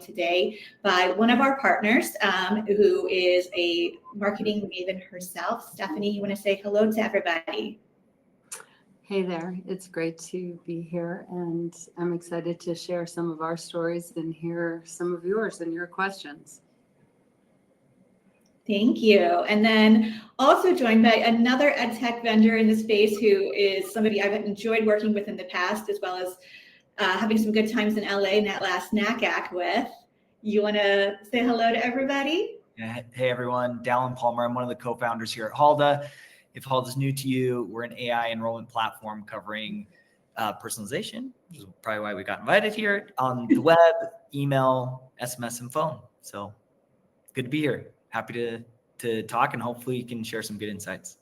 today by one of our partners, who is a marketing maven herself. Stephanie, you want to say hello to everybody? Hey there, it's great to be here, and I'm excited to share some of our stories and hear some of yours and your questions. Thank you. And then also joined by another ed tech vendor in the space who is somebody I've enjoyed working with in the past, as well as having some good times in LA in that last NACAC with. You want to say hello to everybody? Yeah. Hey, everyone. Dallin Palmer. I'm one of the co-founders here at Halda. If Halda's new to you, we're an AI enrollment platform covering personalization, which is probably why we got invited here, on the web, email, SMS, and phone. So good to be here. Happy to talk, and hopefully you can share some good insights.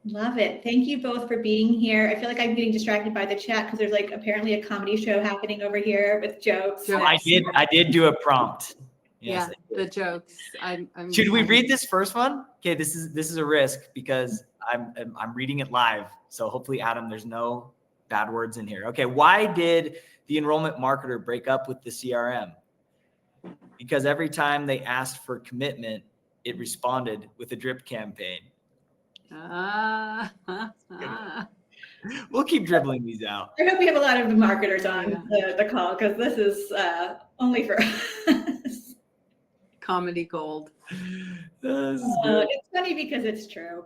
Love it. Thank you both for being here. I feel like I'm getting distracted by the chat because there's like apparently a comedy show happening over here with jokes. I did do a prompt. Yes, yeah, the jokes. Should we read this first one? Okay, this is a risk because I'm reading it live. So hopefully, Adam, there's no bad words in here. Okay, why did the enrollment marketer break up with the CRM? Because every time they asked for commitment, it responded with a drip campaign. We'll keep dribbling these out. I hope we have a lot of marketers on the call because this is only for us. Comedy gold. It's funny because it's true.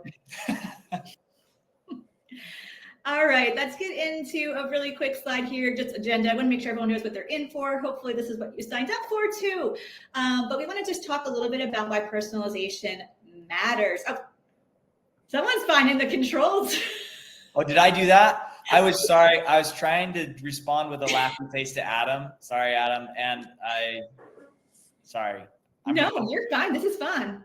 All right, let's get into a really quick slide here, just agenda. I want to make sure everyone knows what they're in for. Hopefully this is what you signed up for too. But we want to just talk a little bit about why personalization matters. Oh, someone's finding the controls. Oh, did I do that? I was sorry. I was trying to respond with a laughing face to Adam. Sorry, Adam. And sorry. No, you're fine. This is fun.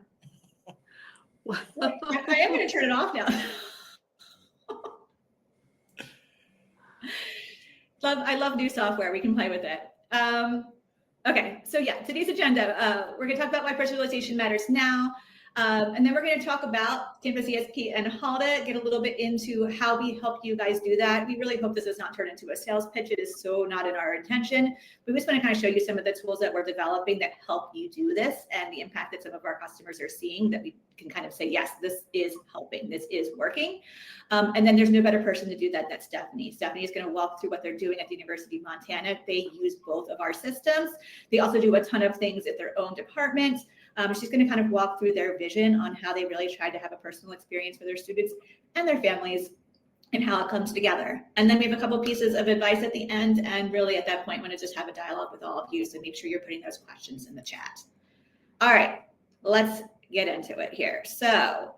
I am going to turn it off now. I love new software. We can play with it. Okay, so yeah, today's agenda. We're going to talk about why personalization matters now. And then we're going to talk about Campus ESP and Halda, get a little bit into how we help you guys do that. We really hope this does not turn into a sales pitch. It is so not in our intention. We just want to kind of show you some of the tools that we're developing that help you do this and the impact that some of our customers are seeing that we can kind of say, yes, this is helping, this is working. And then there's no better person to do that. That's Stephanie. Stephanie is going to walk through what they're doing at the University of Montana. They use both of our systems. They also do a ton of things at their own department. She's going to kind of walk through their vision on how they really try to have a personal experience for their students and their families and how it comes together. And then we have a couple pieces of advice at the end. And really at that point, want to just have a dialogue with all of you. So make sure you're putting those questions in the chat. All right, let's get into it here. So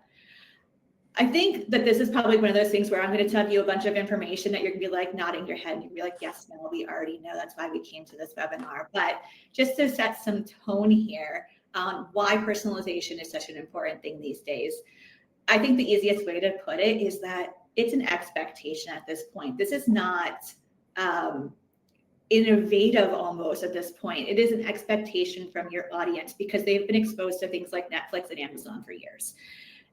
I think that this is probably one of those things where I'm going to tell you a bunch of information that you're going to be like nodding your head and you're going to be like, yes, no, we already know. That's why we came to this webinar. But just to set some tone here, on why personalization is such an important thing these days. I think the easiest way to put it is that it's an expectation at this point. This is not innovative almost at this point. It is an expectation from your audience because they've been exposed to things like Netflix and Amazon for years.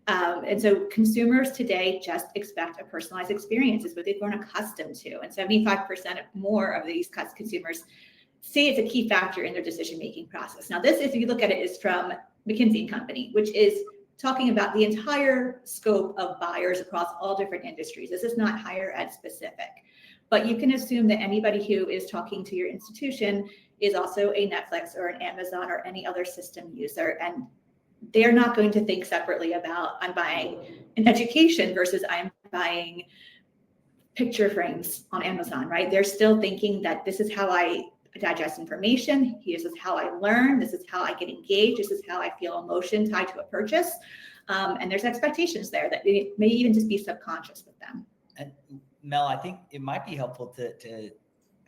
And so consumers today just expect a personalized experience. It's what they've grown accustomed to. And 75% more of these consumers say it's a key factor in their decision-making process. Now, this, if you look at it, is from McKinsey & Company, which is talking about the entire scope of buyers across all different industries. This is not higher ed specific, but you can assume that anybody who is talking to your institution is also a Netflix or an Amazon or any other system user. And they're not going to think separately about, I'm buying an education versus I'm buying picture frames on Amazon, right? They're still thinking that this is how I digest information. This is how I learn. This is how I get engaged. This is how I feel emotion tied to a purchase. And there's expectations there that it may even just be subconscious with them. And Mel, I think it might be helpful to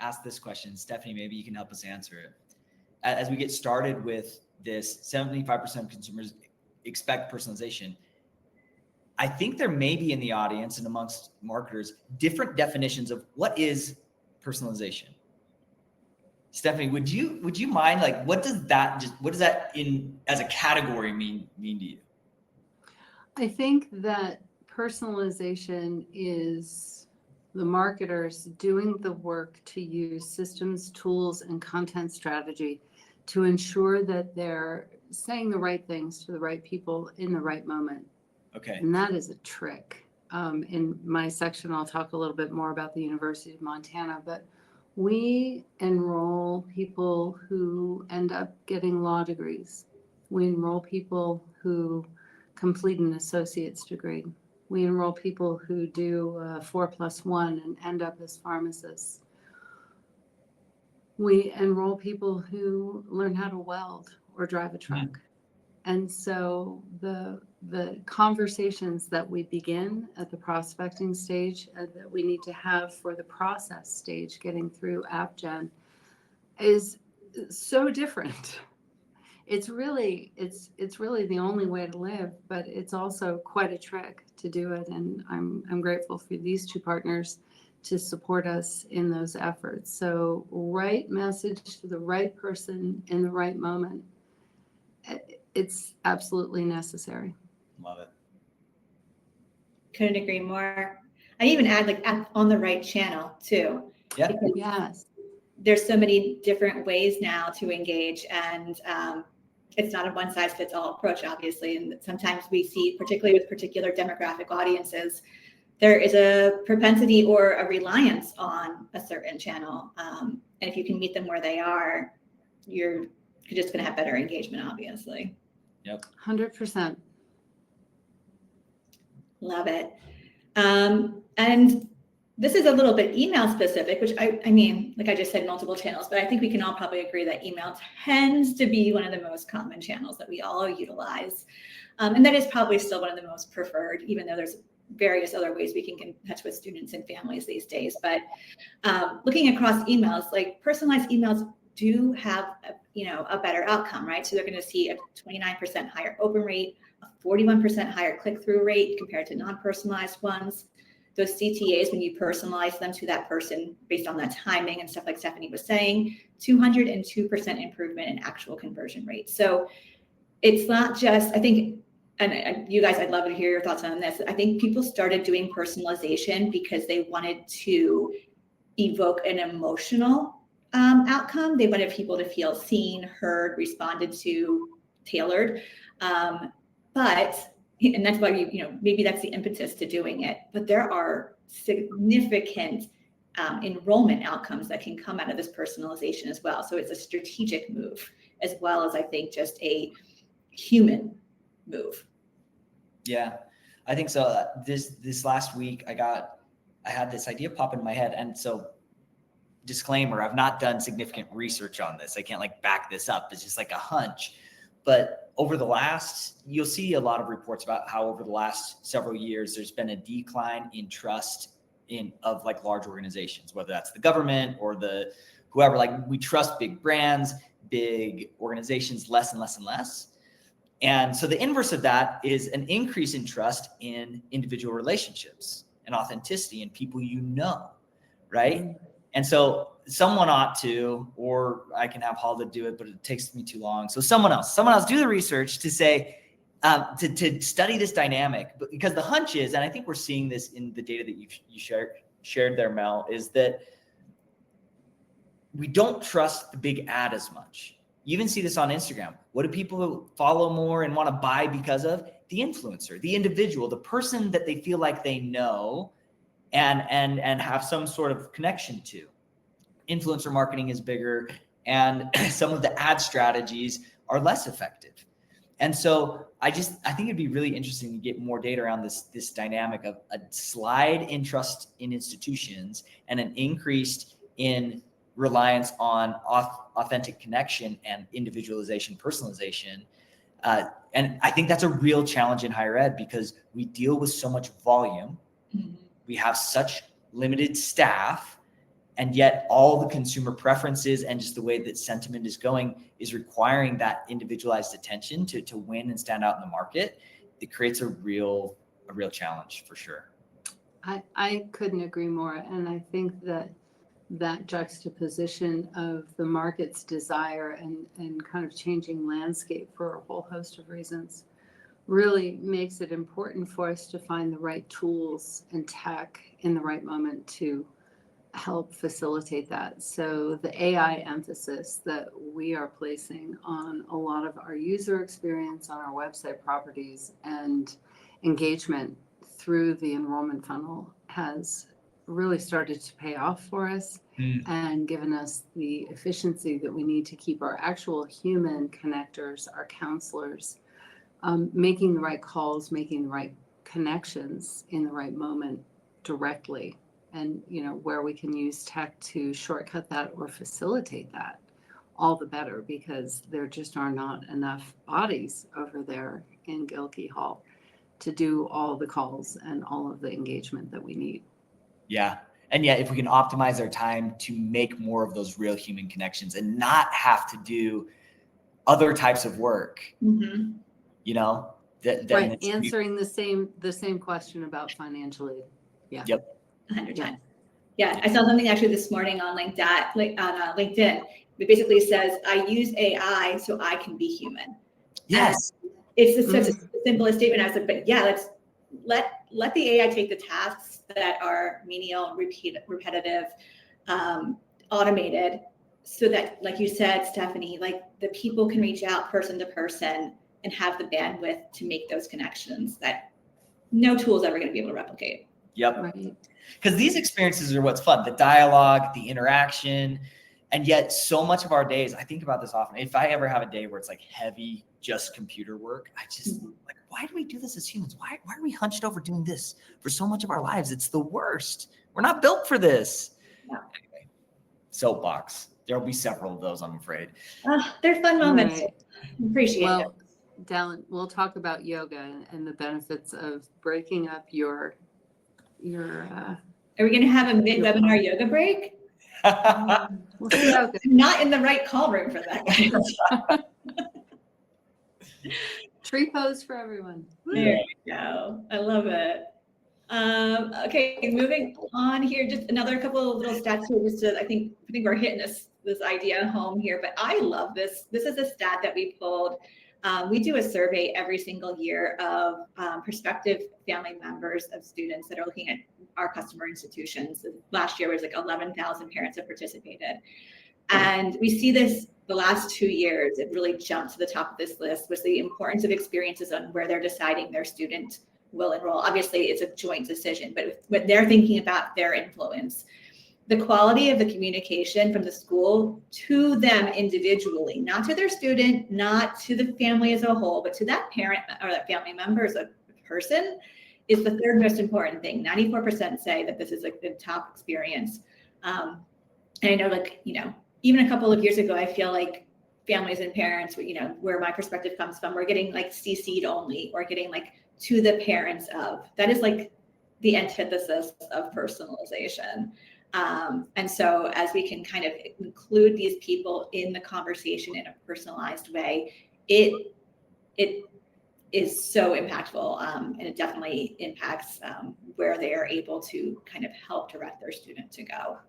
ask this question. Stephanie, maybe you can help us answer it. As we get started with this, 75% of consumers expect personalization. I think there may be in the audience and amongst marketers different definitions of what is personalization. Stephanie, would you mind, like, what does that in as a category mean to you? I think that personalization is the marketers doing the work to use systems, tools, and content strategy to ensure that they're saying the right things to the right people in the right moment. Okay. And that is a trick. In my section, I'll talk a little bit more about the University of Montana, but we enroll people who end up getting law degrees. We enroll people who complete an associate's degree. We enroll people who do 4+1 and end up as pharmacists. We enroll people who learn how to weld or drive a truck. And so the conversations that we begin at the prospecting stage that we need to have for the process stage, getting through app gen, is so different. It's really the only way to live, but it's also quite a trick to do it. And I'm grateful for these two partners to support us in those efforts. So right message to the right person in the right moment. It's absolutely necessary. Love it. Couldn't agree more. I even add like on the right channel too. Yeah. Because Yes. there's so many different ways now to engage, and it's not a one size fits all approach, obviously. And sometimes we see, particularly with particular demographic audiences, there is a propensity or a reliance on a certain channel. And if you can meet them where they are, you're just going to have better engagement, obviously. Yep. 100%. Love it. And this is a little bit email specific, which I mean, like I just said, multiple channels, but I think we can all probably agree that email tends to be one of the most common channels that we all utilize. And that is probably still one of the most preferred, even though there's various other ways we can get in touch with students and families these days. But looking across emails, like personalized emails do have a better outcome, right? So they're going to see a 29% higher open rate, a 41% higher click-through rate compared to non-personalized ones. Those CTAs, when you personalize them to that person based on that timing and stuff like Stephanie was saying, 202% improvement in actual conversion rate. So it's not just, I think, and you guys, I'd love to hear your thoughts on this. I think people started doing personalization because they wanted to evoke an emotional outcome. They wanted people to feel seen, heard, responded to, tailored. And that's why maybe that's the impetus to doing it. But there are significant enrollment outcomes that can come out of this personalization as well. So it's a strategic move as well as, I think, just a human move. Yeah, I think so. This last week, I had this idea pop in my head, and so disclaimer: I've not done significant research on this. I can't back this up. It's just like a hunch. But you'll see a lot of reports about how over the last several years, there's been a decline in trust of large organizations, whether that's the government or the whoever. We trust big brands, big organizations less and less and less. And so the inverse of that is an increase in trust in individual relationships and authenticity in people right? Mm-hmm. And so someone ought to, or I can have Halda do it, but it takes me too long. So someone else do the research to say, to study this dynamic. But because the hunch is, and I think we're seeing this in the data that you shared there, Mel, is that we don't trust the big ad as much. You even see this on Instagram. What do people follow more and want to buy because of? The influencer, the individual, the person that they feel like they know and have some sort of connection to. Influencer marketing is bigger, and some of the ad strategies are less effective. And so I think it'd be really interesting to get more data around this dynamic of a slide in trust in institutions and an increase in reliance on authentic connection and individualization, personalization. And I think that's a real challenge in higher ed because we deal with so much volume. Mm-hmm. We have such limited staff, and yet all the consumer preferences and just the way that sentiment is going is requiring that individualized attention to win and stand out in the market. It creates a real challenge for sure. I couldn't agree more. And I think that juxtaposition of the market's desire and kind of changing landscape for a whole host of reasons really makes it important for us to find the right tools and tech in the right moment to help facilitate that. So the AI emphasis that we are placing on a lot of our user experience on our website properties and engagement through the enrollment funnel has really started to pay off for us and given us the efficiency that we need to keep our actual human connectors, our counselors, making the right calls, making the right connections in the right moment directly. And, where we can use tech to shortcut that or facilitate that, all the better, because there just are not enough bodies over there in Gilkey Hall to do all the calls and all of the engagement that we need. Yeah. And yet, if we can optimize our time to make more of those real human connections and not have to do other types of work, Mm-hmm. Right. Answering the same question about financial aid. Yeah. Yep. 100%. Yeah, I saw something actually this morning on LinkedIn. It basically says, "I use AI so I can be human." Yes. And it's such a simplest statement. I was like, but yeah, let's let the AI take the tasks that are menial, repetitive, automated, so that, like you said, Stephanie, like the people can reach out person to person and have the bandwidth to make those connections that no tool is ever going to be able to replicate. Yep. Right. Because these experiences are what's fun, the dialogue, the interaction. And yet so much of our days, I think about this often. If I ever have a day where it's like heavy, just computer work, I just like, why do we do this as humans? Why are we hunched over doing this for so much of our lives? It's the worst. We're not built for this. Yeah. Anyway, soapbox. There'll be several of those, I'm afraid. They're fun moments. Right. Appreciate it. Well, Dallin, we'll talk about yoga and the benefits of breaking up your Are we going to have a mid-webinar yoga break? we'll see how it goes. I'm not in the right call room for that, guys. Tree pose for everyone. There we go. I love it. Okay, moving on here. Just another couple of little stats here. I think we're hitting this idea home here. But I love this. This is a stat that we pulled. We do a survey every single year of prospective family members of students that are looking at our customer institutions. Last year was like 11,000 parents have participated. And we see this the last 2 years, it really jumped to the top of this list, was the importance of experiences on where they're deciding their student will enroll. Obviously, it's a joint decision, but when they're thinking about their influence, the quality of the communication from the school to them individually, not to their student, not to the family as a whole, but to that parent or that family member as a person, is the third most important thing. 94% say that this is like the top experience. And I know, like, even a couple of years ago, I feel like families and parents, where my perspective comes from, we're getting like CC'd only, or getting like to the parents of. That is like the antithesis of personalization. And so as we can kind of include these people in the conversation in a personalized way, it is so impactful, and it definitely impacts where they are able to kind of help direct their student to go.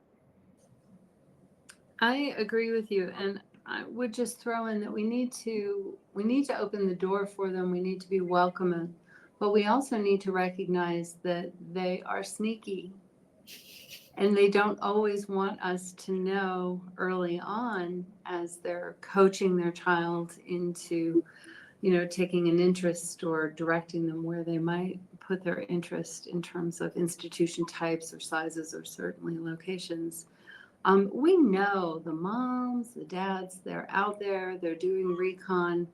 I agree with you, and I would just throw in that we need to open the door for them. We need to be welcoming, but we also need to recognize that they are sneaky, and they don't always want us to know early on as they're coaching their child into, taking an interest or directing them where they might put their interest in terms of institution types or sizes or certainly locations. We know the moms, the dads, they're out there, they're doing recon.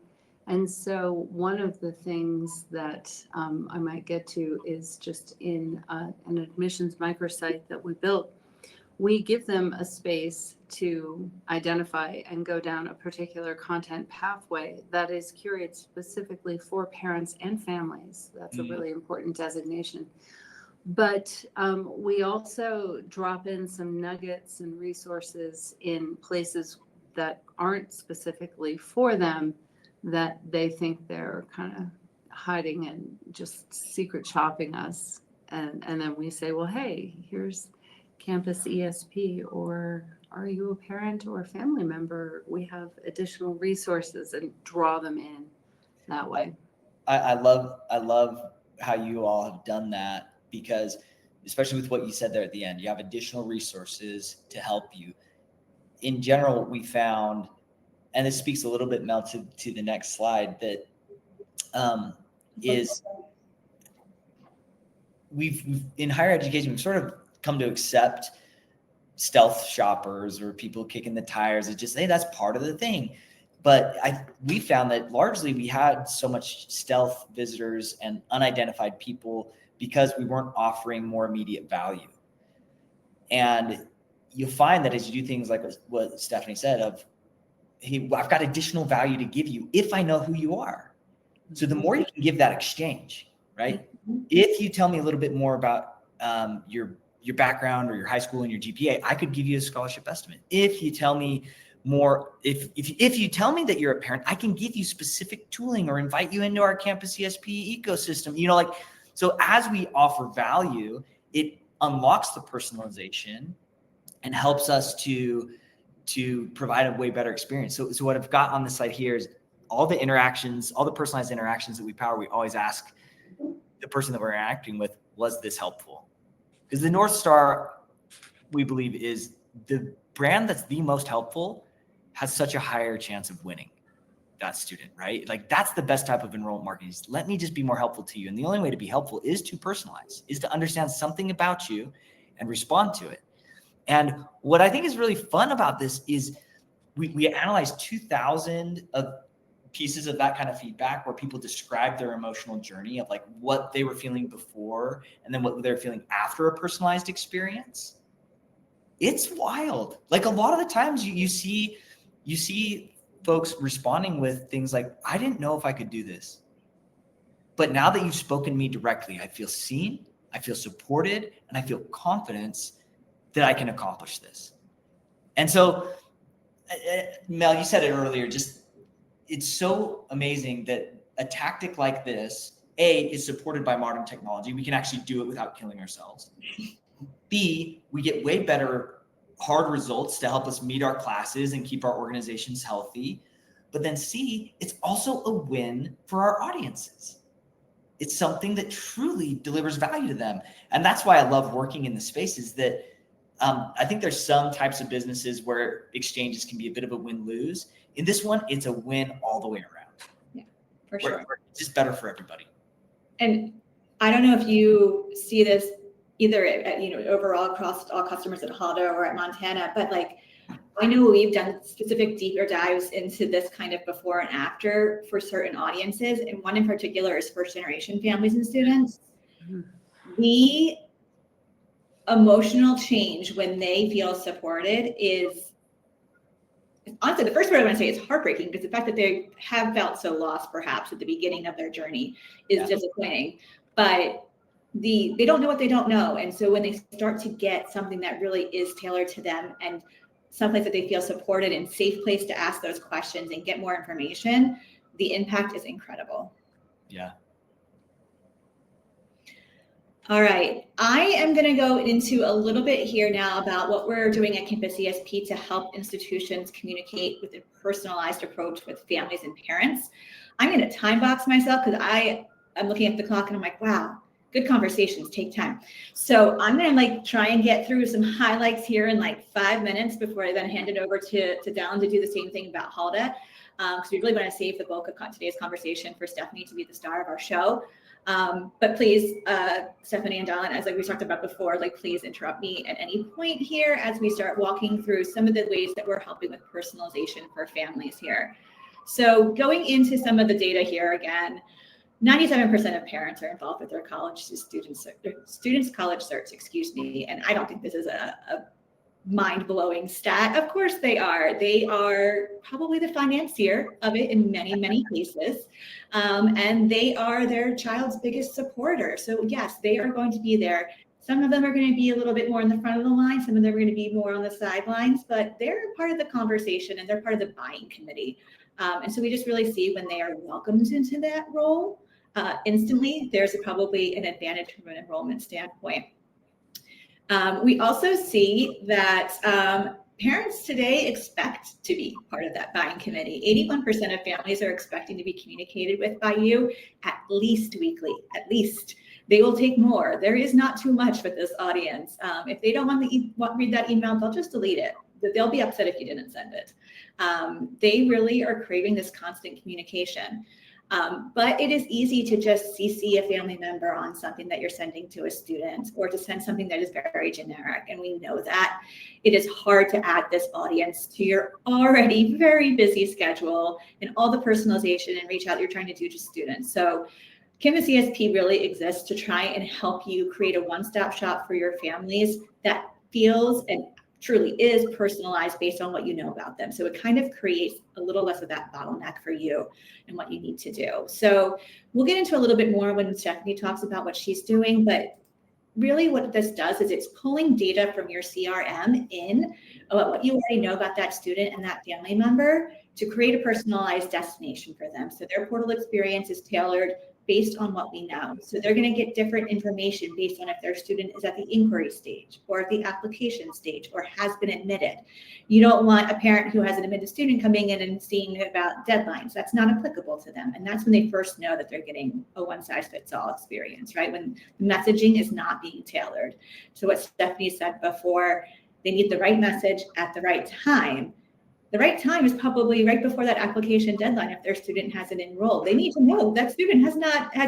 And so one of the things that I might get to is just in an admissions microsite that we built, we give them a space to identify and go down a particular content pathway that is curated specifically for parents and families. That's a really important designation. But we also drop in some nuggets and resources in places that aren't specifically for them, that they think they're kind of hiding and just secret shopping us. And then we say, well, hey, here's campus ESP, or are you a parent or a family member? We have additional resources, and draw them in that way. I love how you all have done that, because especially with what you said there at the end. You have additional resources to help you. In general, we found, and this speaks a little bit, Mel, to the next slide, that is we've in higher education, we've sort of come to accept stealth shoppers or people kicking the tires. It's just, hey, that's part of the thing. But we found that largely we had so much stealth visitors and unidentified people because we weren't offering more immediate value. And you'll find that as you do things like what Stephanie said of, hey, I've got additional value to give you if I know who you are. So the more you can give that exchange, right? If you tell me a little bit more about your background or your high school and your GPA, I could give you a scholarship estimate. If you tell me more, if you tell me that you're a parent, I can give you specific tooling or invite you into our campus ESP ecosystem. You know, like, so as we offer value, it unlocks the personalization and helps us to provide a way better experience. So what I've got on the slide here is all the interactions, all the personalized interactions that we power. We always ask the person that we're interacting with, was this helpful? Because the North Star, we believe, is the brand that's the most helpful has such a higher chance of winning that student, right? Like, that's the best type of enrollment marketing is, let me just be more helpful to you. And the only way to be helpful is to personalize, is to understand something about you and respond to it. And what I think is really fun about this is we analyzed 2,000 of pieces of that kind of feedback where people describe their emotional journey of like what they were feeling before and then what they're feeling after a personalized experience. It's wild. Like, a lot of the times you see folks responding with things like, I didn't know if I could do this, but now that you've spoken to me directly, I feel seen, I feel supported, and I feel confidence that I can accomplish this. And so, Mel, you said it earlier, just, it's so amazing that a tactic like this, A, is supported by modern technology. We can actually do it without killing ourselves. B, we get way better hard results to help us meet our classes and keep our organizations healthy. But then C, it's also a win for our audiences. It's something that truly delivers value to them. And that's why I love working in the space, is that I think there's some types of businesses where exchanges can be a bit of a win-lose. In this one, it's a win all the way around. Yeah, for sure. It's just better for everybody. And I don't know if you see this either at, overall across all customers at Halda or at Montana, but like, I know we've done specific deeper dives into this kind of before and after for certain audiences. And one in particular is first generation families and students. The emotional change when they feel supported is, honestly, the first word I want to say is heartbreaking, because the fact that they have felt so lost perhaps at the beginning of their journey is disappointing. But they don't know what they don't know. And so when they start to get something that really is tailored to them and someplace that they feel supported and safe place to ask those questions and get more information, the impact is incredible. Yeah. All right, I am going to go into a little bit here now about what we're doing at Campus ESP to help institutions communicate with a personalized approach with families and parents. I'm going to time box myself because I'm looking at the clock and I'm like, wow, good conversations take time. So I'm going to try and get through some highlights here in 5 minutes before I then hand it over to Dallin to do the same thing about Halda, because we really want to save the bulk of today's conversation for Stephanie to be the star of our show. But please, Stephanie and Dallin, as we talked about before, please interrupt me at any point here as we start walking through some of the ways that we're helping with personalization for families here. So going into some of the data here again, 97% of parents are involved with their college students' college certs, and I don't think this is a mind-blowing stat. Of course they are. They are probably the financier of it in many, many cases. And they are their child's biggest supporter. So yes, they are going to be there. Some of them are going to be a little bit more in the front of the line. Some of them are going to be more on the sidelines, but they're part of the conversation and they're part of the buying committee. And so we just really see when they are welcomed into that role, instantly, there's probably an advantage from an enrollment standpoint. We also see that parents today expect to be part of that buying committee. 81% of families are expecting to be communicated with by you at least weekly, at least. They will take more. There is not too much with this audience. If they don't want to read that email, they'll just delete it. They'll be upset if you didn't send it. They really are craving this constant communication. But it is easy to just CC a family member on something that you're sending to a student, or to send something that is very generic. And we know that it is hard to add this audience to your already very busy schedule and all the personalization and reach out you're trying to do to students. So Canvas ESP really exists to try and help you create a one-stop shop for your families that feels and truly is personalized based on what you know about them. So it kind of creates a little less of that bottleneck for you and what you need to do. So we'll get into a little bit more when Stephanie talks about what she's doing, but really what this does is it's pulling data from your CRM in about what you already know about that student and that family member to create a personalized destination for them. So their portal experience is tailored based on what we know. So they're going to get different information based on if their student is at the inquiry stage or at the application stage or has been admitted. You don't want a parent who has an admitted student coming in and seeing about deadlines. That's not applicable to them. And that's when they first know that they're getting a one-size-fits-all experience, right? When the messaging is not being tailored. So what Stephanie said before, they need the right message at the right time. The right time is probably right before that application deadline. If their student hasn't enrolled, they need to know that student has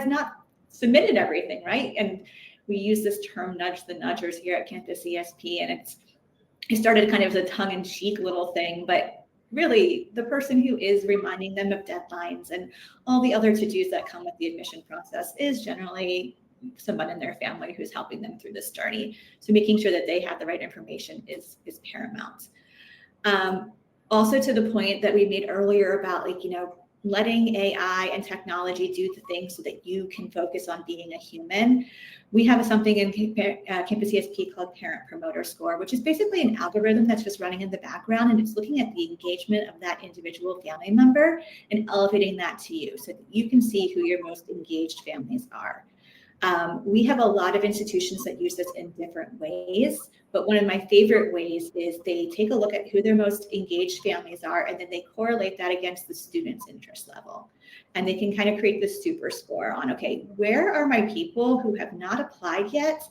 not submitted everything, right? And we use this term nudge the nudgers here at Campus ESP, and it started kind of as a tongue-in-cheek little thing, but really the person who is reminding them of deadlines and all the other to-dos that come with the admission process is generally someone in their family who's helping them through this journey. So making sure that they have the right information is paramount. Also, to the point that we made earlier about, like, letting AI and technology do the things so that you can focus on being a human. We have something in Campus ESP called Parent Promoter Score, which is basically an algorithm that's just running in the background, and it's looking at the engagement of that individual family member and elevating that to you so that you can see who your most engaged families are. We have a lot of institutions that use this in different ways, but one of my favorite ways is they take a look at who their most engaged families are, and then they correlate that against the student's interest level. And they can kind of create this super score on, okay, where are my people who have not applied yet,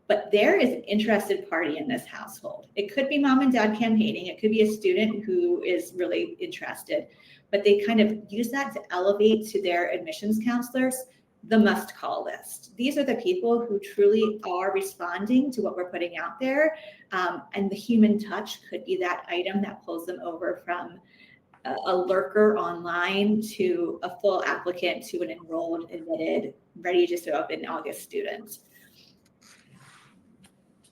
but there is an interested party in this household. It could be mom and dad campaigning. It could be a student who is really interested, but they kind of use that to elevate to their admissions counselors the must call list. These are the people who truly are responding to what we're putting out there. And the human touch could be that item that pulls them over from a lurker online to a full applicant to an enrolled, admitted, ready to show up in August student.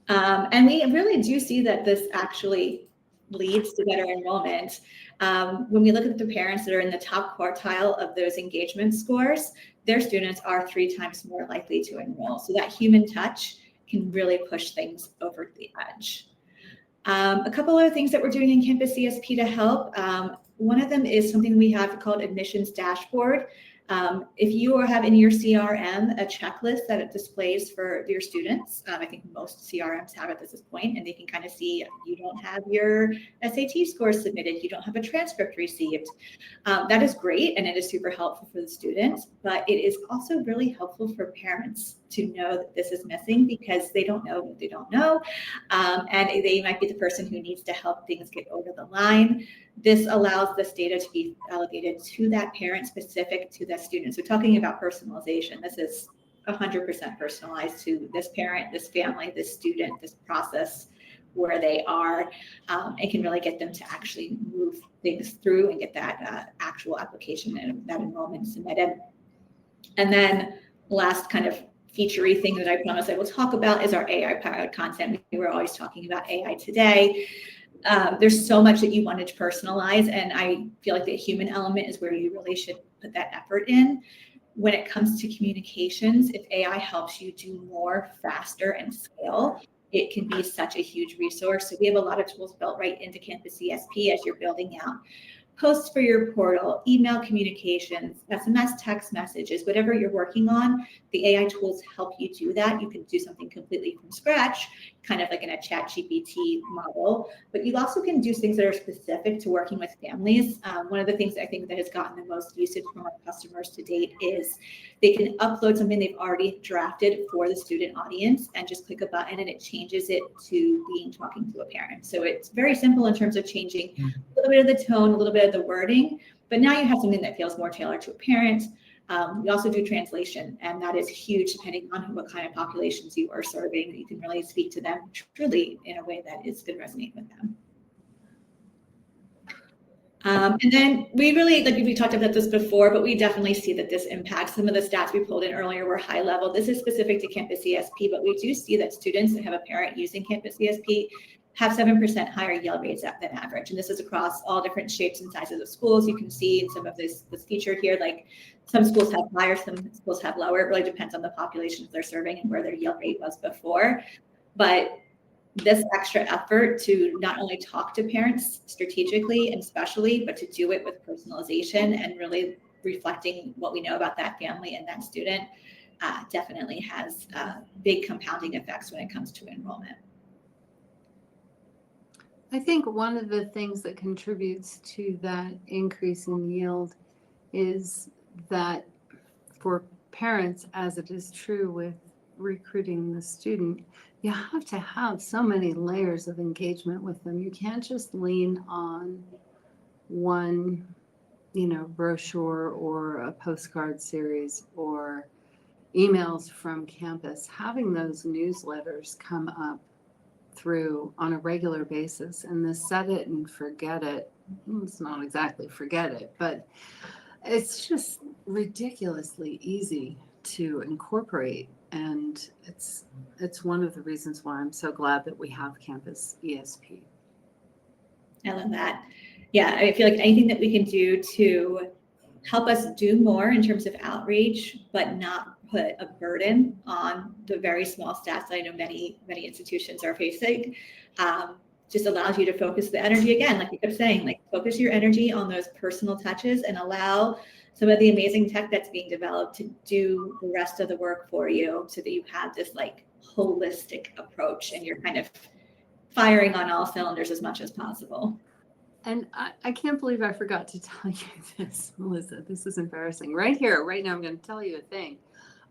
And we really do see that this actually leads to better enrollment. When we look at the parents that are in the top quartile of those engagement scores, their students are 3 times more likely to enroll. So that human touch can really push things over the edge. A couple of things that we're doing in Campus ESP to help. One of them is something we have called Admissions Dashboard. If you have in your CRM a checklist that it displays for your students, I think most CRMs have it at this point, and they can kind of see you don't have your SAT scores submitted, you don't have a transcript received. That is great, and it is super helpful for the students, but it is also really helpful for parents to know that this is missing because they don't know what they don't know, and they might be the person who needs to help things get over the line. This allows this data to be allocated to that parent specific to that student. So talking about personalization, this is 100% personalized to this parent, this family, this student, this process where they are, and can really get them to actually move things through and get that actual application and that enrollment submitted. And then last kind of featurey thing that I promise I will talk about is our AI-powered content. We were always talking about AI today. There's so much that you wanted to personalize, and I feel like the human element is where you really should put that effort in. When it comes to communications, if AI helps you do more faster and scale, it can be such a huge resource. So we have a lot of tools built right into Campus ESP as you're building out posts for your portal, email communications, SMS text messages, whatever you're working on, the AI tools help you do that. You can do something completely from scratch, kind of like in a chat GPT model, but you also can do things that are specific to working with families. One of the things I think that has gotten the most usage from our customers to date is they can upload something they've already drafted for the student audience and just click a button and it changes it to being talking to a parent. So it's very simple in terms of changing a little bit of the tone, a little bit of the wording, but now you have something that feels more tailored to a parent. We also do translation, and that is huge depending on what kind of populations you are serving. You can really speak to them truly in a way that is going to resonate with them. And then we really, like we talked about this before, but we definitely see that this impacts. Some of the stats we pulled in earlier were high level. This is specific to Campus ESP, but we do see that students that have a parent using Campus ESP have 7% higher yield rates than average. And this is across all different shapes and sizes of schools. You can see in some of this featured here, like some schools have higher, some schools have lower. It really depends on the populations they're serving and where their yield rate was before. But this extra effort to not only talk to parents strategically and specially, but to do it with personalization and really reflecting what we know about that family and that student definitely has big compounding effects when it comes to enrollment. I think one of the things that contributes to that increase in yield is that for parents, as it is true with recruiting the student, you have to have so many layers of engagement with them. You can't just lean on one, brochure or a postcard series or emails from campus. Having those newsletters come up through on a regular basis, and the set it and forget it, it's not exactly forget it, but it's just ridiculously easy to incorporate. And it's one of the reasons why I'm so glad that we have Campus ESP. I love that. Yeah, I feel like anything that we can do to help us do more in terms of outreach, but not put a burden on the very small stats that I know many institutions are facing, just allows you to focus the energy again, like you kept saying, like focus your energy on those personal touches and allow some of the amazing tech that's being developed to do the rest of the work for you so that you have this like holistic approach and you're kind of firing on all cylinders as much as possible. And I can't believe I forgot to tell you this, Melissa. This is embarrassing. Right here, right now, I'm going to tell you a thing.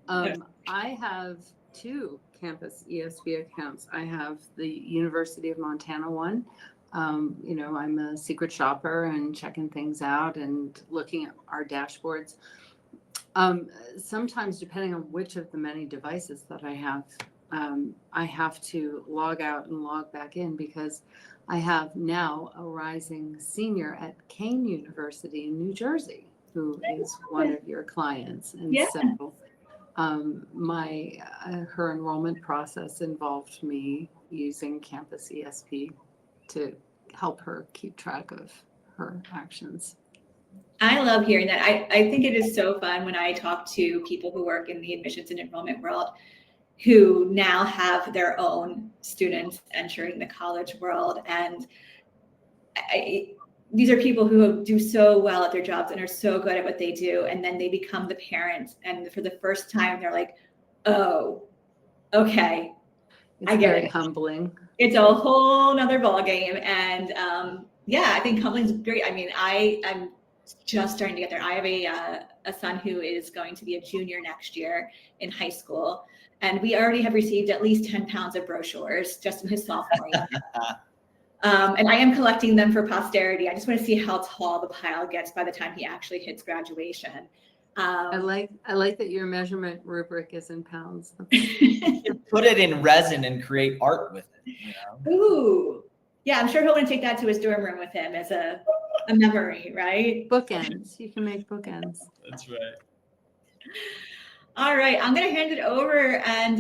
I have 2 Campus ESP accounts. I have the University of Montana one. I'm a secret shopper and checking things out and looking at our dashboards. Sometimes, depending on which of the many devices that I have to log out and log back in because I have now a rising senior at Kane University in New Jersey, who is one of your clients. And so her enrollment process involved me using Campus ESP to help her keep track of her actions. I love hearing that. I think it is so fun when I talk to people who work in the admissions and enrollment world who now have their own students entering the college world. And these are people who do so well at their jobs and are so good at what they do. And then they become the parents. And for the first time, they're like, oh, okay. It's very humbling. It's a whole nother ballgame. And I think humbling is great. I mean, I'm just starting to get there. I have a son who is going to be a junior next year in high school. And we already have received at least 10 pounds of brochures just in his sophomore year. And I am collecting them for posterity. I just want to see how tall the pile gets by the time he actually hits graduation. I like that your measurement rubric is in pounds. Put it in resin and create art with it. Ooh. Yeah, I'm sure he'll want to take that to his dorm room with him as a memory, right? Bookends. You can make bookends. That's right. All right, I'm going to hand it over, and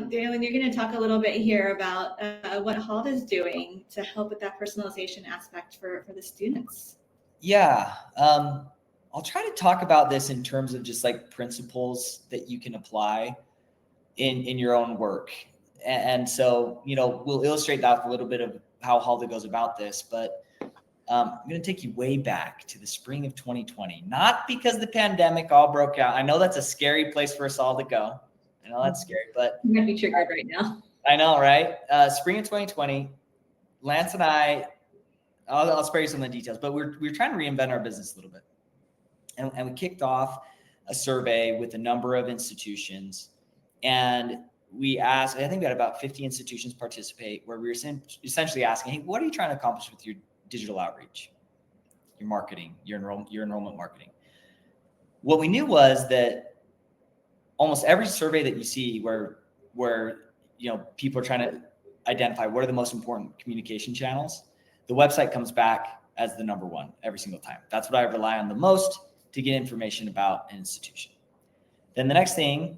Dalen, you're going to talk a little bit here about what HALT is doing to help with that personalization aspect for the students. Yeah, I'll try to talk about this in terms of just like principles that you can apply in your own work. And so, we'll illustrate that with a little bit of how HALT goes about this, but I'm going to take you way back to the spring of 2020, not because the pandemic all broke out. I know that's a scary place for us all to go. I know that's scary, but You might be triggered right now. I know, right? Spring of 2020, Lance and I'll spare you some of the details, but we're trying to reinvent our business a little bit. And we kicked off a survey with a number of institutions. And we asked, I think we had about 50 institutions participate, where we were essentially asking, hey, what are you trying to accomplish with your digital outreach, your marketing, your enrollment marketing? What we knew was that almost every survey that you see where people are trying to identify what are the most important communication channels, the website comes back as the number one every single time. That's what I rely on the most to get information about an institution. Then the next thing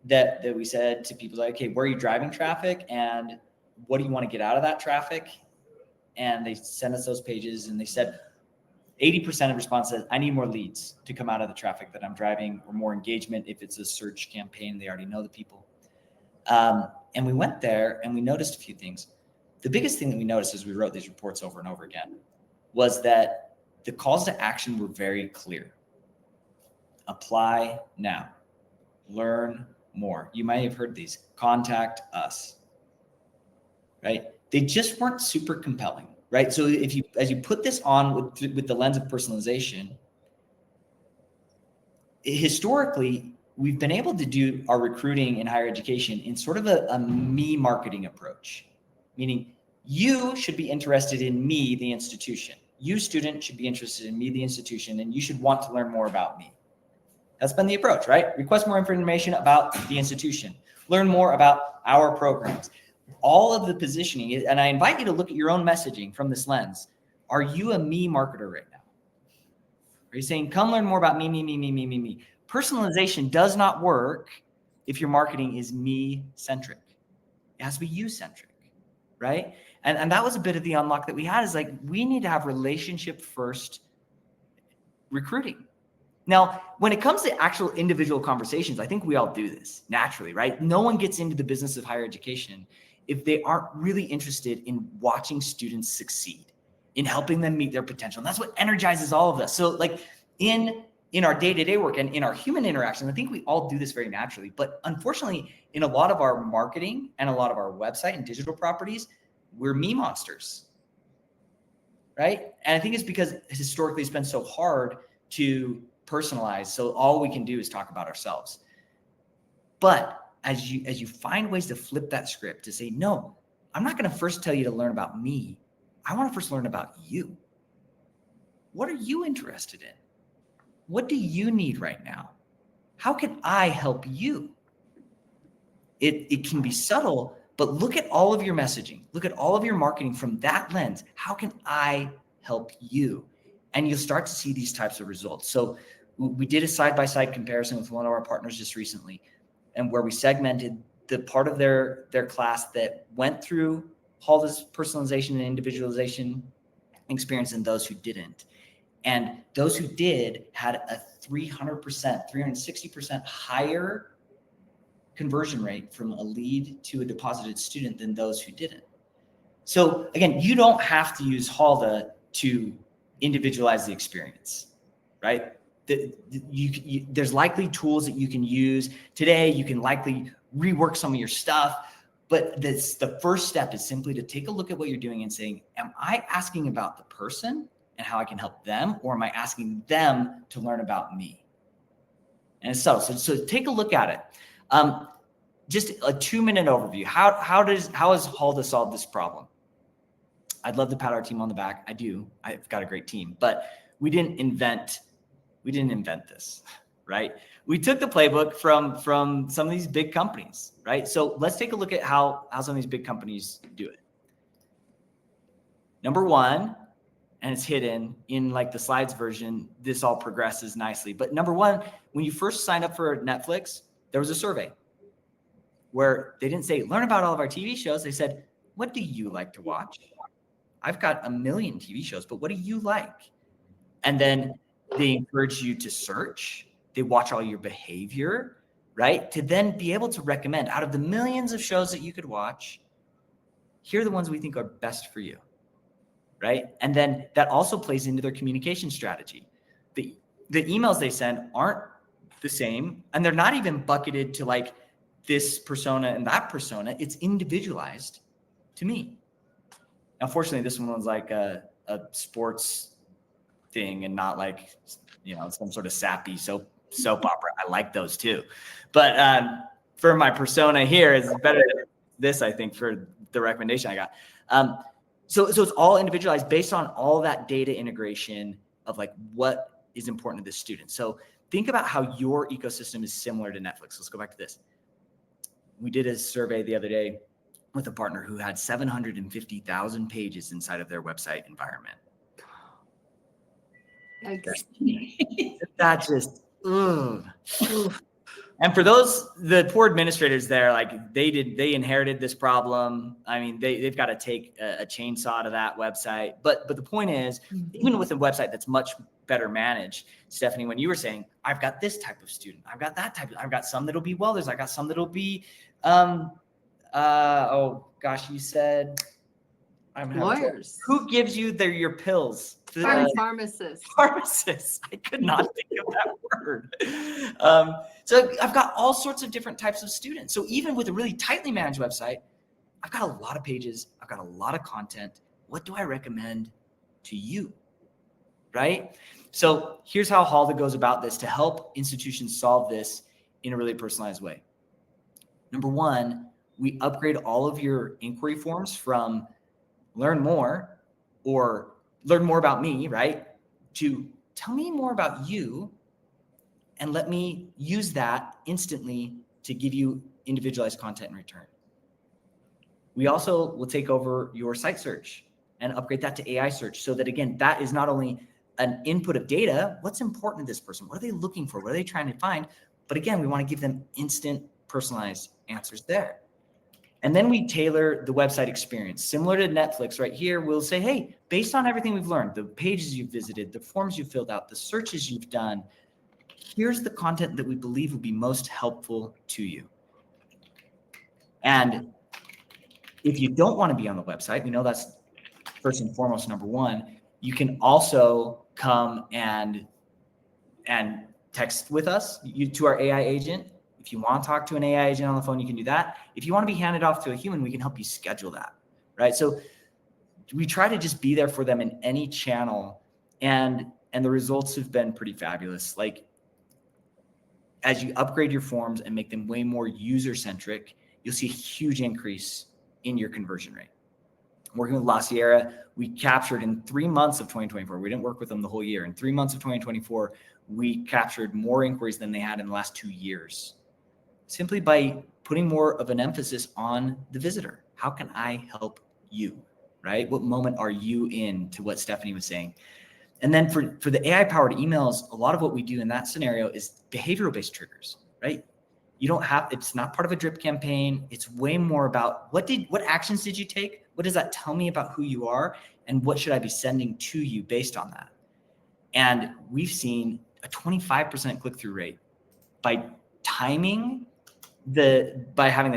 that we said to people, like, okay, where are you driving traffic and what do you want to get out of that traffic? And they sent us those pages, and they said 80% of response says, I need more leads to come out of the traffic that I'm driving, or more engagement if it's a search campaign, they already know the people. And we went there and we noticed a few things. The biggest thing that we noticed as we wrote these reports over and over again was that the calls to action were very clear. Apply now. Learn more. You might have heard these. Contact us. Right? They just weren't super compelling, right? So as you put this on with the lens of personalization, historically, we've been able to do our recruiting in higher education in sort of a me marketing approach, meaning you should be interested in me, the institution. You, student, should be interested in me, the institution, and you should want to learn more about me. That's been the approach, right? Request more information about the institution. Learn more about our programs. All of the positioning, and I invite you to look at your own messaging from this lens. Are you a me marketer right now? Are you saying, come learn more about me, me, me, me, me, me, me? Personalization does not work if your marketing is me-centric. It has to be you-centric, right? And that was a bit of the unlock that we had, is like, we need to have relationship-first recruiting. Now, when it comes to actual individual conversations, I think we all do this naturally, right? No one gets into the business of higher education if they aren't really interested in watching students succeed, in helping them meet their potential. And that's what energizes all of us. So like in our day-to-day work and in our human interaction, I think we all do this very naturally. But unfortunately, in a lot of our marketing and a lot of our website and digital properties, we're me monsters, right? And I think it's because historically it's been so hard to personalize. So all we can do is talk about ourselves. But as you find ways to flip that script to say, no, I'm not going to first tell you to learn about me. I want to first learn about you. What are you interested in? What do you need right now? How can I help you? It can be subtle, but look at all of your messaging. Look at all of your marketing from that lens. How can I help you? And you'll start to see these types of results. So we did a side-by-side comparison with one of our partners just recently, and where we segmented the part of their class that went through all this personalization and individualization experience and those who didn't. And those who did had a 300%, 360% higher conversion rate from a lead to a deposited student than those who didn't. So again, you don't have to use Halda to individualize the experience, right? There's likely tools that you can use today. You can likely rework some of your stuff, but the first step is simply to take a look at what you're doing and saying, am I asking about the person and how I can help them, or am I asking them to learn about me? And it's subtle. So take a look at it. Just a 2-minute overview. How has Halda solved this problem? I'd love to pat our team on the back. I do. I've got a great team, but we didn't invent this, right? We took the playbook from some of these big companies, right? So let's take a look at how some of these big companies do it. Number one, and it's hidden in like the slides version, this all progresses nicely. But number one, when you first signed up for Netflix, there was a survey where they didn't say, learn about all of our TV shows. They said, what do you like to watch? I've got 1 million TV shows, but what do you like? And then they encourage you to search. They watch all your behavior, right? To then be able to recommend, out of the millions of shows that you could watch, here are the ones we think are best for you, right? And then that also plays into their communication strategy. The emails they send aren't the same, and they're not even bucketed to like this persona and that persona. It's individualized to me. Unfortunately, this one was like a sports thing and not like, some sort of sappy soap opera. I like those too. But for my persona here, it's better than this, I think, for the recommendation I got. So it's all individualized based on all that data integration of like what is important to this student. So think about how your ecosystem is similar to Netflix. Let's go back to this. We did a survey the other day with a partner who had 750,000 pages inside of their website environment. That just, ugh. And for the poor administrators there, like they inherited this problem. I mean, they've got to take a chainsaw to that website. But the point is, even with a website that's much better managed, Stephanie, when you were saying, I've got this type of student, I've got that type, I've got some that'll be welders, I got some that'll be, oh gosh, you said, Lawyers. Who gives you your pills? Pharmacists. Pharmacists. I could not think of that word. So I've got all sorts of different types of students. So even with a really tightly managed website, I've got a lot of pages. I've got a lot of content. What do I recommend to you? Right? So here's how Halda goes about this to help institutions solve this in a really personalized way. Number one, we upgrade all of your inquiry forms from learn more or learn more about me, right? To tell me more about you and let me use that instantly to give you individualized content in return. We also will take over your site search and upgrade that to AI search so that, again, that is not only an input of data, what's important to this person? What are they looking for? What are they trying to find? But again, we want to give them instant personalized answers there. And then we tailor the website experience. Similar to Netflix right here, we'll say, hey, based on everything we've learned, the pages you've visited, the forms you've filled out, the searches you've done, here's the content that we believe will be most helpful to you. And if you don't want to be on the website, we know that's first and foremost number one. You can also come and text with us to our AI agent. If you want to talk to an AI agent on the phone, you can do that. If you want to be handed off to a human, we can help you schedule that, right? So we try to just be there for them in any channel, and the results have been pretty fabulous. Like, as you upgrade your forms and make them way more user-centric, you'll see a huge increase in your conversion rate. Working with La Sierra, we captured in 3 months of 2024, we didn't work with them the whole year. In 3 months of 2024, we captured more inquiries than they had in the last 2 years, simply by putting more of an emphasis on the visitor. How can I help you, right? What moment are you in, to what Stephanie was saying? And then for the AI-powered emails, a lot of what we do in that scenario is behavioral-based triggers, right? It's not part of a drip campaign. It's way more about what actions did you take? What does that tell me about who you are? And what should I be sending to you based on that? And we've seen a 25% click-through rate by having the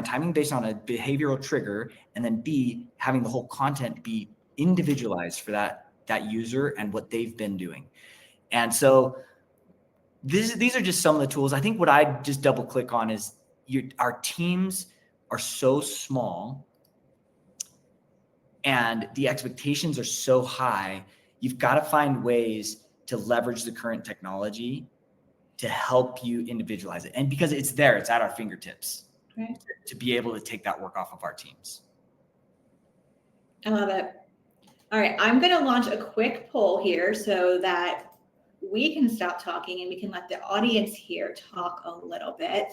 timing based on a behavioral trigger, and then B, having the whole content be individualized for that user and what they've been doing. And so these are just some of the tools. I think what I just double click on is our teams are so small and the expectations are so high. You've got to find ways to leverage the current technology to help you individualize it. And because it's there, it's at our fingertips, right, to be able to take that work off of our teams. I love it. All right, I'm going to launch a quick poll here so that we can stop talking and we can let the audience here talk a little bit.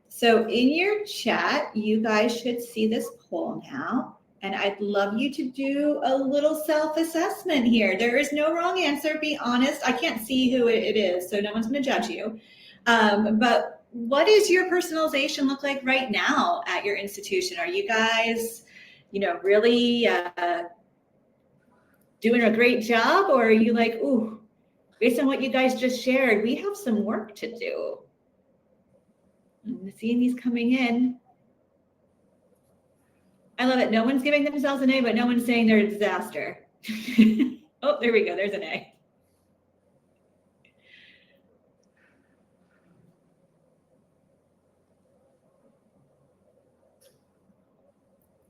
So in your chat, you guys should see this poll now. And I'd love you to do a little self-assessment here. There is no wrong answer, be honest. I can't see who it is, so no one's gonna judge you. But what does your personalization look like right now at your institution? Are you guys, really doing a great job? Or are you like, ooh, based on what you guys just shared, we have some work to do? I'm seeing these coming in. I love it. No one's giving themselves an A, but no one's saying they're a disaster. Oh, there we go. There's an A.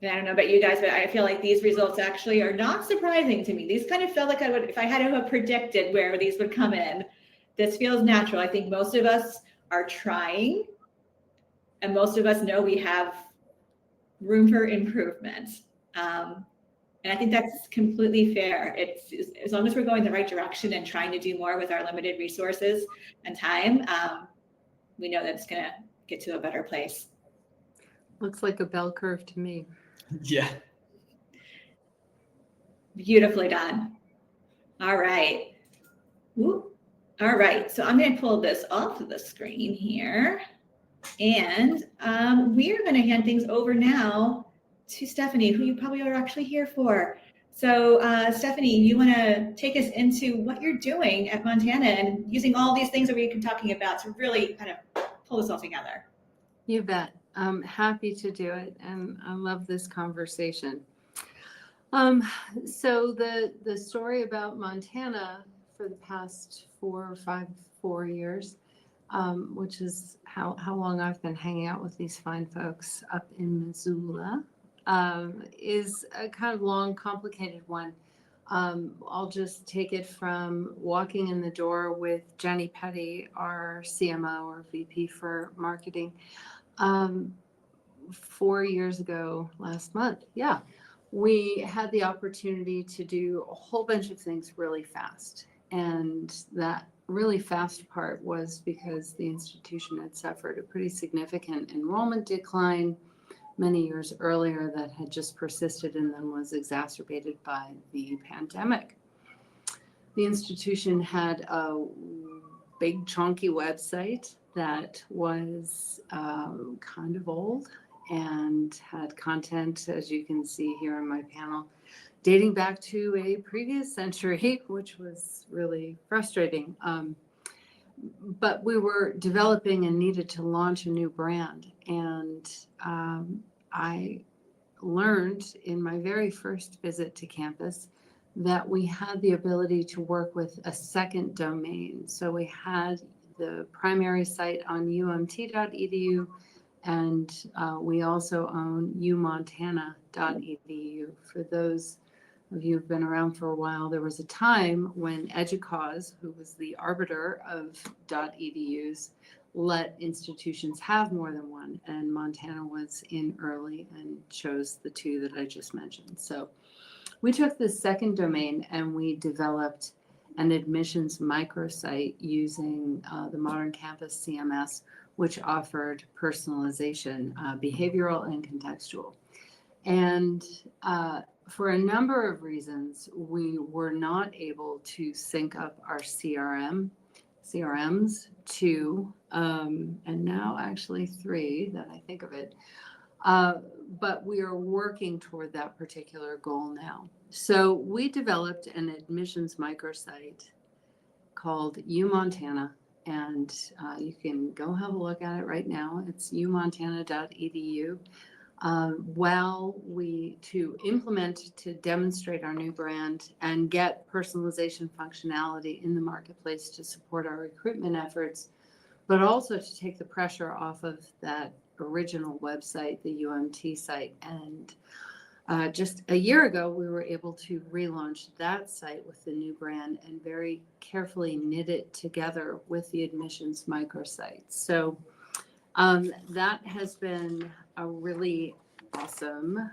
And I don't know about you guys, but I feel like these results actually are not surprising to me. These kind of felt like I would, if I had to have predicted where these would come in, this feels natural. I think most of us are trying, and most of us know we have room for improvement. And I think that's completely fair. It's as long as we're going the right direction and trying to do more with our limited resources and time, we know that it's going to get to a better place. Looks like a bell curve to me. Yeah. Beautifully done. All right. Whoop. All right. So I'm going to pull this off of the screen here. And we are going to hand things over now to Stephanie, who you probably are actually here for. So Stephanie, you want to take us into what you're doing at Montana and using all these things that we've been talking about to really kind of pull this all together. You bet. I'm happy to do it, and I love this conversation. So the story about Montana for the past 4 years, which is how long I've been hanging out with these fine folks up in Missoula, is a kind of long, complicated one. I'll just take it from walking in the door with Jenny Petty, our CMO or VP for marketing, 4 years ago last month. Yeah, we had the opportunity to do a whole bunch of things really fast. And that really fast part was because the institution had suffered a pretty significant enrollment decline many years earlier that had just persisted and then was exacerbated by the pandemic. The institution had a big chunky website that was kind of old and had content, as you can see here in my panel, dating back to a previous century, which was really frustrating. But we were developing and needed to launch a new brand. And I learned in my very first visit to campus that we had the ability to work with a second domain. So we had the primary site on umt.edu, and we also own umontana.edu. For those of you who've been around for a while, there was a time when EDUCAUSE, who was the arbiter of .edus, let institutions have more than one, and Montana was in early and chose the two that I just mentioned. So we took the second domain and we developed an admissions microsite using the Modern Campus CMS, which offered personalization, behavioral and contextual. And for a number of reasons, we were not able to sync up our CRMs to, and now actually 3 that I think of it, but we are working toward that particular goal now. So we developed an admissions microsite called uMontana, and you can go have a look at it right now. It's umontana.edu. To implement, to demonstrate our new brand and get personalization functionality in the marketplace to support our recruitment efforts, but also to take the pressure off of that original website, the UMT site. And just a year ago, we were able to relaunch that site with the new brand and very carefully knit it together with the admissions microsite. So that has been a really awesome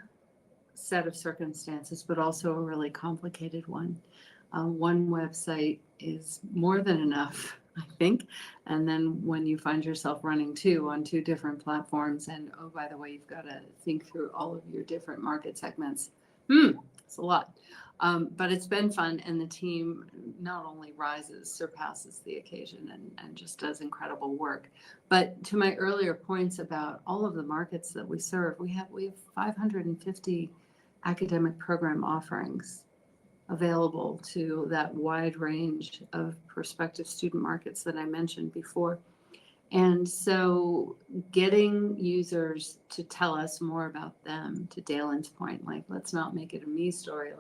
set of circumstances, but also a really complicated one. One website is more than enough, I think. And then when you find yourself running 2 on 2 different platforms, and oh, by the way, you've got to think through all of your different market segments. It's a lot. But it's been fun, and the team not only surpasses the occasion and just does incredible work. But to my earlier points about all of the markets that we serve, we have 550 academic program offerings available to that wide range of prospective student markets that I mentioned before. And so getting users to tell us more about them, to Dalen's point, like, let's not make it a me story.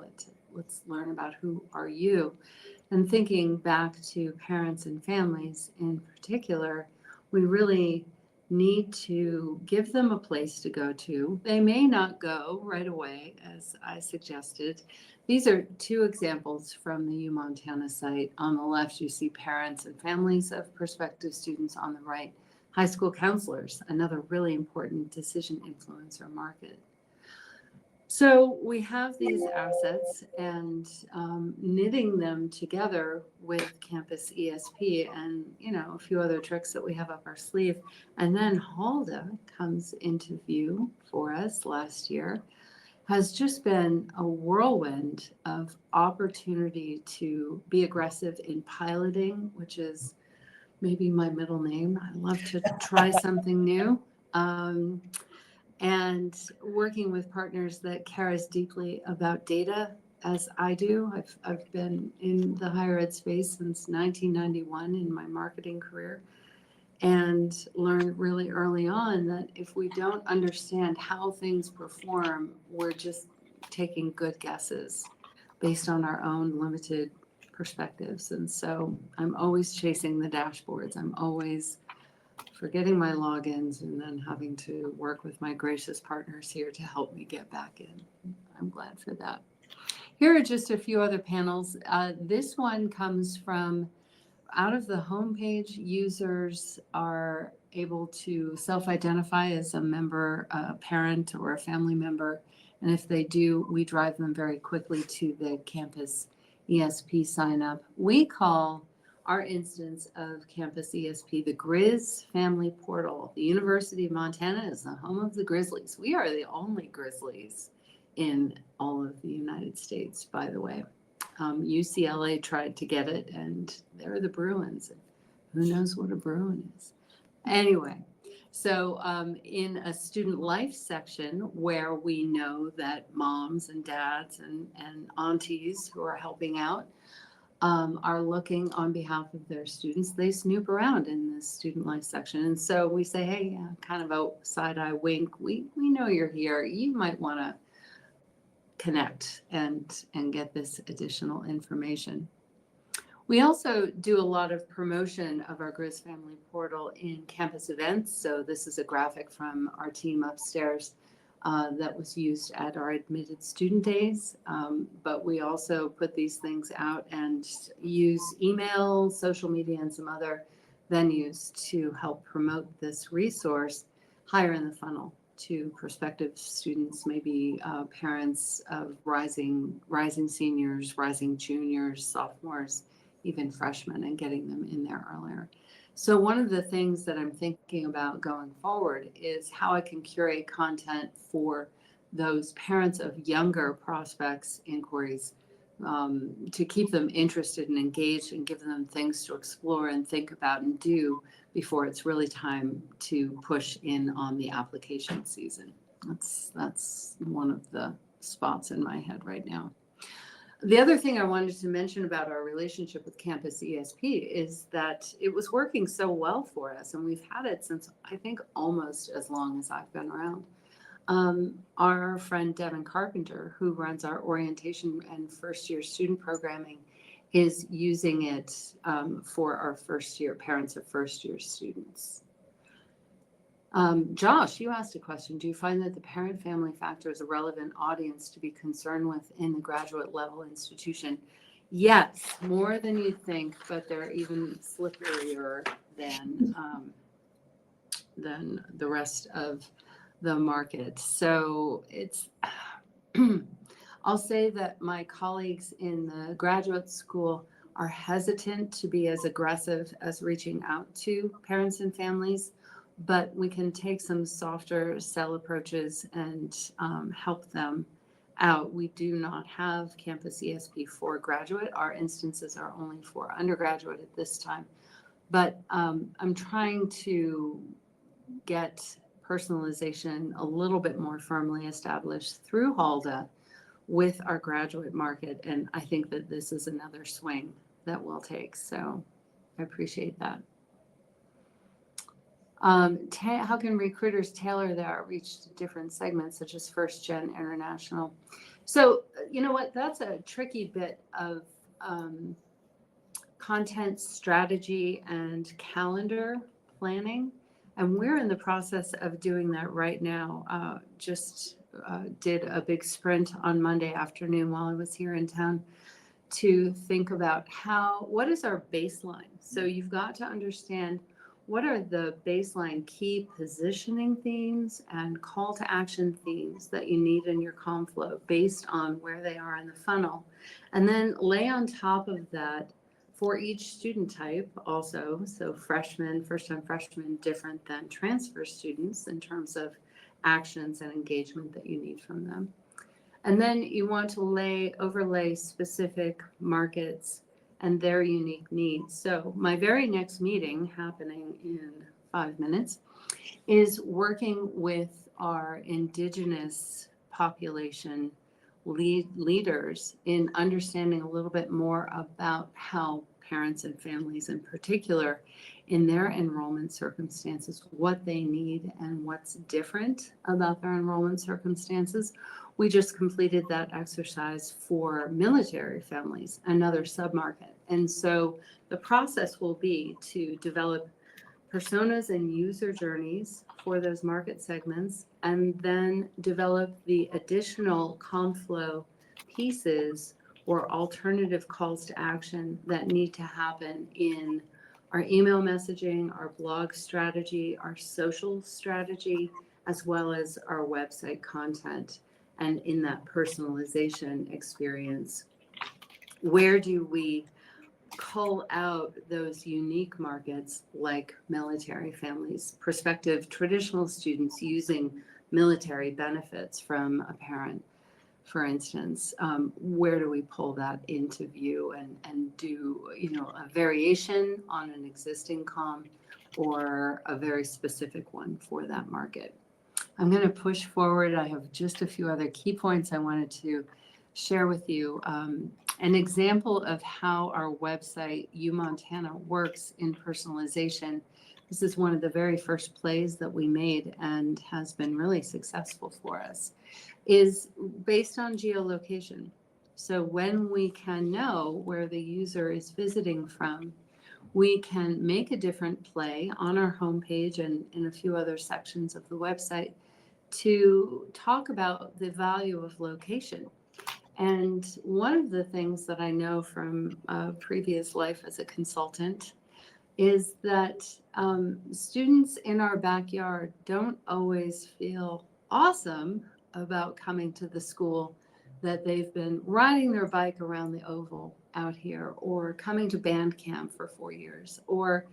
Let's learn about who are you. And thinking back to parents and families in particular, we really need to give them a place to go to. They may not go right away, as I suggested. These are two examples from the U Montana site. On the left, you see parents and families of prospective students. On the right, high school counselors, another really important decision influencer market. So we have these assets, and knitting them together with Campus ESP and, a few other tricks that we have up our sleeve. And then Halda comes into view for us last year, has just been a whirlwind of opportunity to be aggressive in piloting, which is maybe my middle name. I love to try something new. And working with partners that care as deeply about data as I do. I've been in the higher ed space since 1991 in my marketing career, and learned really early on that if we don't understand how things perform, we're just taking good guesses based on our own limited perspectives. And so I'm always chasing the dashboards. I'm always forgetting my logins and then having to work with my gracious partners here to help me get back in. I'm glad for that. Here are just a few other panels. This one comes from out of the homepage. Users are able to self-identify as a member, a parent, or a family member. And if they do, we drive them very quickly to the Campus ESP sign up. We call our instance of Campus ESP the Grizz Family Portal. The University of Montana is the home of the Grizzlies. We are the only Grizzlies in all of the United States, by the way. UCLA tried to get it, and they're the Bruins. Who knows what a Bruin is? Anyway, so in a student life section where we know that moms and dads and aunties who are helping out are looking on behalf of their students, they snoop around in this student life section. And so we say, hey, kind of a side eye wink. We know you're here. You might want to connect and get this additional information. We also do a lot of promotion of our Grizz Family Portal in campus events. So this is a graphic from our team upstairs that was used at our admitted student days. But we also put these things out and use email, social media, and some other venues to help promote this resource higher in the funnel to prospective students, maybe parents of rising seniors, rising juniors, sophomores, even freshmen, and getting them in there earlier. So one of the things that I'm thinking about going forward is how I can curate content for those parents of younger prospects inquiries to keep them interested and engaged and give them things to explore and think about and do before it's really time to push in on the application season. That's one of the spots in my head right now. The other thing I wanted to mention about our relationship with Campus ESP is that it was working so well for us, and we've had it since I think almost as long as I've been around. Our friend Devin Carpenter, who runs our orientation and first year student programming, is using it for our first year parents of first year students. Josh, you asked a question. Do you find that the parent-family factor is a relevant audience to be concerned with in the graduate level institution? Yes, more than you think, but they're even slipperier than the rest of the market. So it's, I'll say that my colleagues in the graduate school are hesitant to be as aggressive as reaching out to parents and families, but we can take some softer sell approaches and help them out. We do not have Campus ESP for graduate. Our instances are only for undergraduate at this time, but I'm trying to get personalization a little bit more firmly established through Halda with our graduate market. And I think that this is another swing that we'll take. So I appreciate that. How can recruiters tailor their outreach to different segments, such as first gen international? So, you know what, that's a tricky bit of content strategy and calendar planning And we're in the process of doing that right now. Did a big sprint on Monday afternoon while I was here in town to think about what is our baseline? So you've got to understand what are the baseline key positioning themes and call to action themes that you need in your comm flow based on where they are in the funnel. And then lay on top of that for each student type also. So freshmen, first-time freshmen, different than transfer students in terms of actions and engagement that you need from them. And then you want to overlay specific markets and their unique needs. So my very next meeting, happening in 5 minutes, is working with our Indigenous population leaders in understanding a little bit more about how parents and families in particular in their enrollment circumstances, what they need and what's different about their enrollment circumstances. We just completed that exercise for military families, another submarket. And so the process will be to develop personas and user journeys for those market segments, and then develop the additional ComFlow pieces or alternative calls to action that need to happen in our email messaging, our blog strategy, our social strategy, as well as our website content. And in that personalization experience, where do we cull out those unique markets like military families, prospective traditional students using military benefits from a parent, for instance? Where do we pull that into view and do a variation on an existing comm or a very specific one for that market? I'm going to push forward. I have just a few other key points I wanted to share with you. An example of how our website, UMontana, works in personalization. This is one of the very first plays that we made and has been really successful for us, is based on geolocation. So when we can know where the user is visiting from, we can make a different play on our homepage and in a few other sections of the website to talk about the value of location. And one of the things that I know from a previous life as a consultant is that students in our backyard don't always feel awesome about coming to the school that they've been riding their bike around the oval out here, or coming to band camp for 4 years, or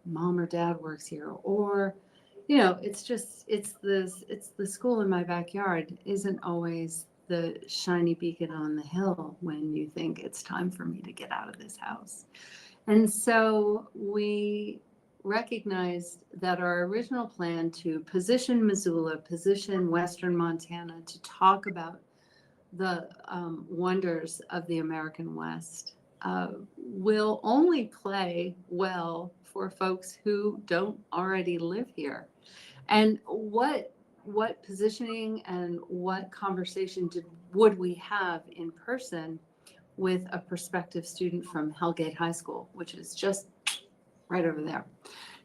mom or dad works here, or it's the school in my backyard isn't always the shiny beacon on the hill when you think it's time for me to get out of this house. And so we recognized that our original plan to position Missoula, position Western Montana, to talk about the wonders of the American West will only play well for folks who don't already live here. And what positioning and what conversation would we have in person with a prospective student from Hellgate High School, which is just right over there?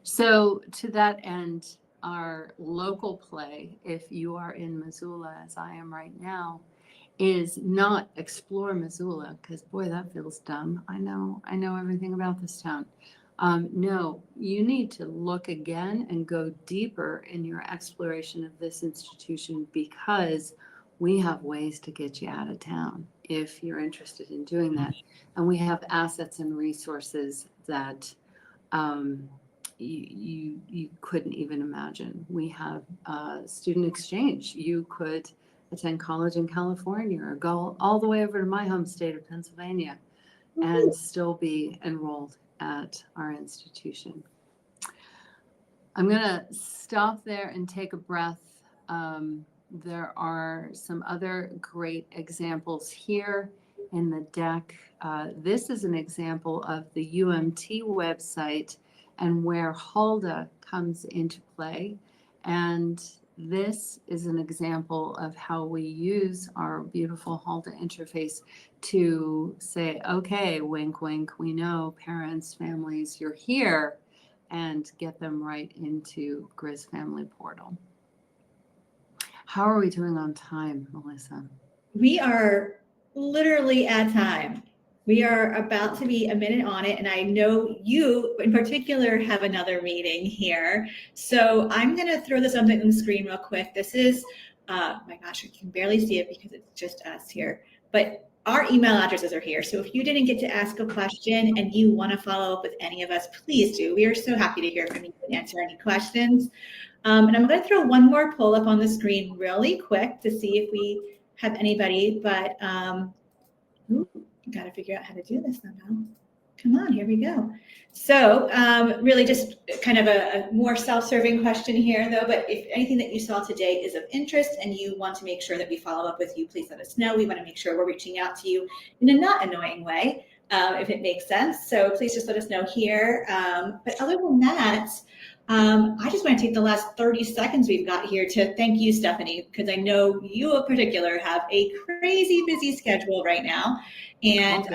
So to that end, our local play, if you are in Missoula, as I am right now, is not explore Missoula, because boy, that feels dumb. I know everything about this town. No, you need to look again and go deeper in your exploration of this institution, because we have ways to get you out of town if you're interested in doing that. And we have assets and resources that you couldn't even imagine. We have student exchange. You could attend college in California or go all the way over to my home state of Pennsylvania and still be enrolled at our institution. I'm going to stop there and take a breath. There are some other great examples here in the deck. This is an example of the UMT website and where Hulda comes into play. And this is an example of how we use our beautiful Hulda interface to say, okay, wink, wink, we know parents, families, you're here, and get them right into Grizz Family Portal. How are we doing on time, Melissa? We are literally at time. We are about to be a minute on it, and I know you in particular have another meeting here. So I'm going to throw this up on the screen real quick. This is, my gosh, I can barely see it because it's just us here. But our email addresses are here. So if you didn't get to ask a question and you want to follow up with any of us, please do. We are so happy to hear from you and answer any questions. And I'm going to throw one more poll up on the screen really quick to see if we have anybody, but got to figure out how to do this somehow. Come on, here we go. So really just kind of a more self-serving question here though, but if anything that you saw today is of interest and you want to make sure that we follow up with you, please let us know. We want to make sure we're reaching out to you in a not annoying way, if it makes sense. So please just let us know here. But other than that, I just want to take the last 30 seconds we've got here to thank you, Stephanie, because I know you in particular have a crazy busy schedule right now and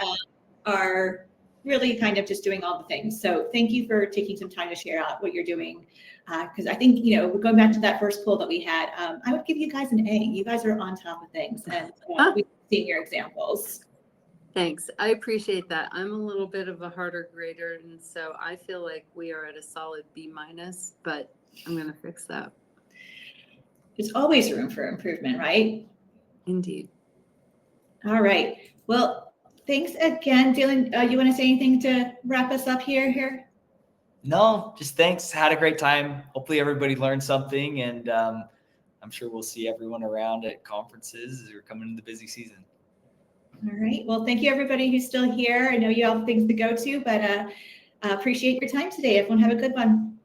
are really kind of just doing all the things. So thank you for taking some time to share out what you're doing. Because I think, going back to that first poll that we had, I would give you guys an A. You guys are on top of things and we've seen your examples. Thanks. I appreciate that. I'm a little bit of a harder grader, and so I feel like we are at a solid B-, but I'm going to fix that. There's always room for improvement, right? Indeed. All right. Well, thanks again. Dylan, you want to say anything to wrap us up here? No, just thanks. Had a great time. Hopefully everybody learned something, and I'm sure we'll see everyone around at conferences as we're coming into the busy season. All right. Well, thank you everybody who's still here. I know you all have things to go to, but appreciate your time today. Everyone have a good one.